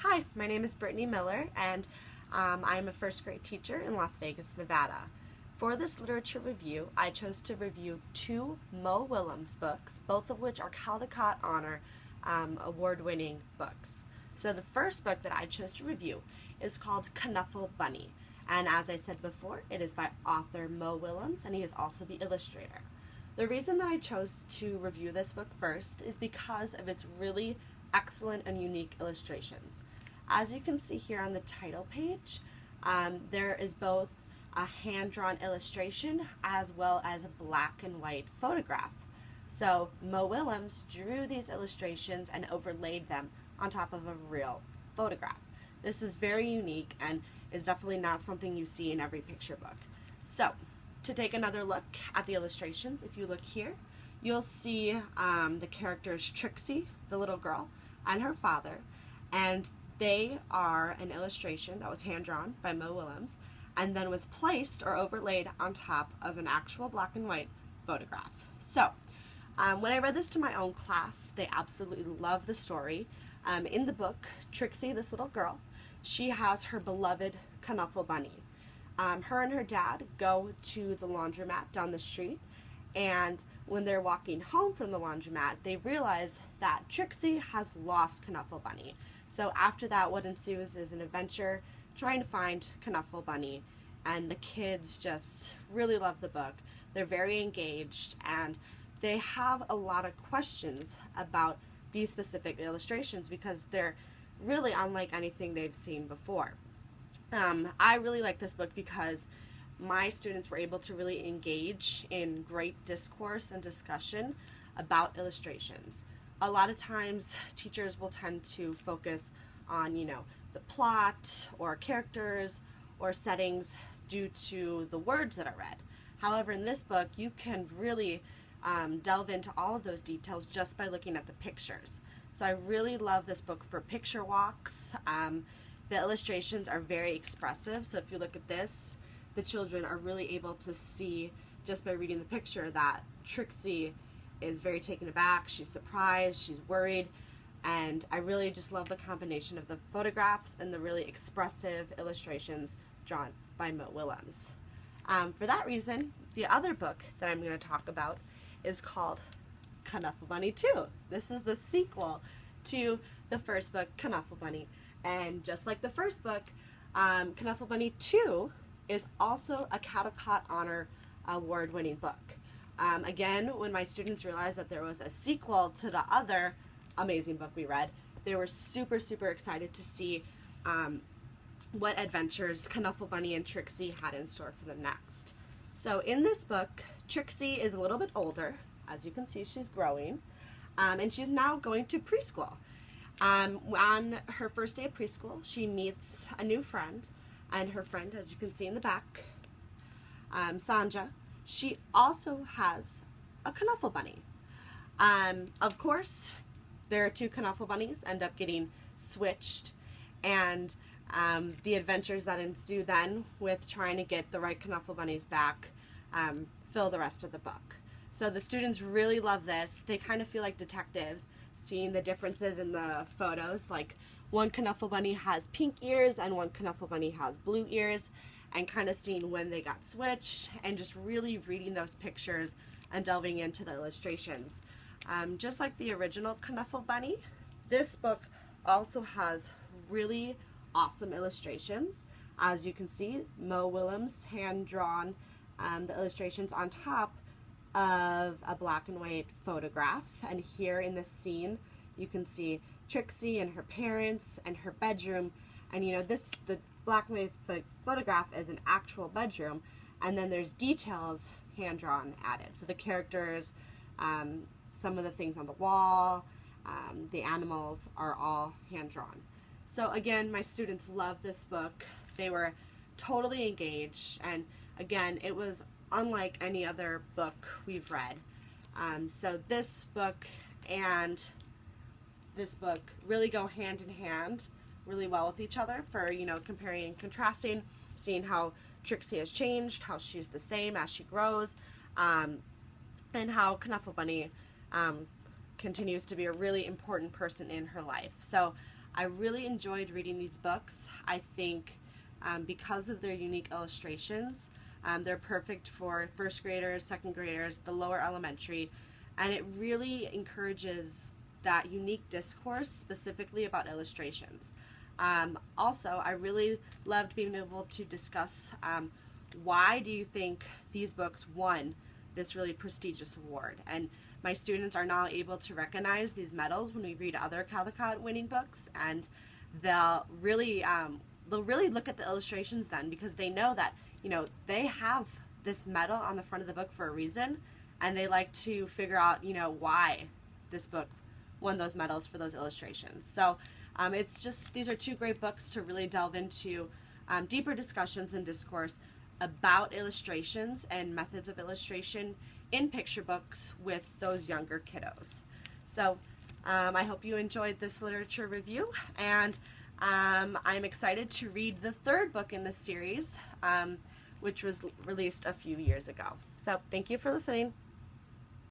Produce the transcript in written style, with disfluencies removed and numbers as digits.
Hi, my name is Brittany Miller, and I'm a first grade teacher in Las Vegas, Nevada. For this literature review, I chose to review two Mo Willems books, both of which are Caldecott Honor award-winning books. So the first book that I chose to review is called Knuffle Bunny, and as I said before, it is by author Mo Willems, and he is also the illustrator. The reason that I chose to review this book first is because of its really excellent and unique illustrations. As you can see here on the title page, there is both a hand-drawn illustration as well as a black and white photograph. So Mo Willems drew these illustrations and overlaid them on top of a real photograph. This is very unique and is definitely not something you see in every picture book. So to take another look at the illustrations, if you look here, you'll see the characters Trixie, the little girl, and her father, and they are an illustration that was hand-drawn by Mo Willems and then was placed or overlaid on top of an actual black and white photograph. So when I read this to my own class, they absolutely loved the story. In the book, Trixie, this little girl, she has her beloved Knuffle Bunny. Her and her dad go to the laundromat down the street, and when they're walking home from the laundromat, they realize that Trixie has lost Knuffle Bunny. So after that, what ensues is an adventure trying to find Knuffle Bunny, and the kids just really love the book. They're very engaged, and they have a lot of questions about these specific illustrations because they're really unlike anything they've seen before. I really like this book because my students were able to really engage in great discourse and discussion about illustrations. A lot of times teachers will tend to focus on, the plot or characters or settings due to the words that are read. However, in this book, you can really delve into all of those details just by looking at the pictures. So I really love this book for picture walks. The illustrations are very expressive, so if you look at this, the children are really able to see just by reading the picture that Trixie is very taken aback, she's surprised, she's worried, and I really just love the combination of the photographs and the really expressive illustrations drawn by Mo Willems. For that reason, the other book that I'm going to talk about is called Knuffle Bunny Too. This is the sequel to the first book, Knuffle Bunny, and just like the first book, Knuffle Bunny 2 is also a Caldecott Honor award-winning book. Again, when my students realized that there was a sequel to the other amazing book we read, they were super, super excited to see what adventures Knuffle Bunny and Trixie had in store for them next. So in this book, Trixie is a little bit older. As you can see, she's growing, and she's now going to preschool. On her first day of preschool, she meets a new friend, and her friend, as you can see in the back, Sanja, she also has a Knuffle Bunny. Of course, their two Knuffle Bunnies end up getting switched, and the adventures that ensue then with trying to get the right Knuffle Bunnies back fill the rest of the book. So the students really love this. They kind of feel like detectives, seeing the differences in the photos. Like one Knuffle Bunny has pink ears and one Knuffle Bunny has blue ears, and kind of seeing when they got switched and just really reading those pictures and delving into the illustrations. Just like the original Knuffle Bunny, this book also has really awesome illustrations. As you can see, Mo Willems hand-drawn the illustrations on top of a black and white photograph, and here in this scene you can see Trixie and her parents and her bedroom, and the black and white photograph is an actual bedroom, and then there's details hand-drawn added. So the characters, some of the things on the wall, the animals are all hand-drawn. So again, my students love this book. They were totally engaged, and again, it was unlike any other book we've read. So this book and this book really go hand in hand really well with each other for, comparing and contrasting, seeing how Trixie has changed, how she's the same as she grows, and how Knuffle Bunny continues to be a really important person in her life. So I really enjoyed reading these books. I think because of their unique illustrations, they're perfect for first graders, second graders, the lower elementary, and it really encourages that unique discourse specifically about illustrations. Also, I really loved being able to discuss why do you think these books won this really prestigious award. And my students are now able to recognize these medals when we read other Caldecott winning books, and they'll really look at the illustrations then, because they know that, you know, they have this medal on the front of the book for a reason, and they like to figure out, you know, why this book won those medals for those illustrations. So it's just, these are two great books to really delve into deeper discussions and discourse about illustrations and methods of illustration in picture books with those younger kiddos. So I hope you enjoyed this literature review, and I'm excited to read the third book in this series, which was released a few years ago. So thank you for listening.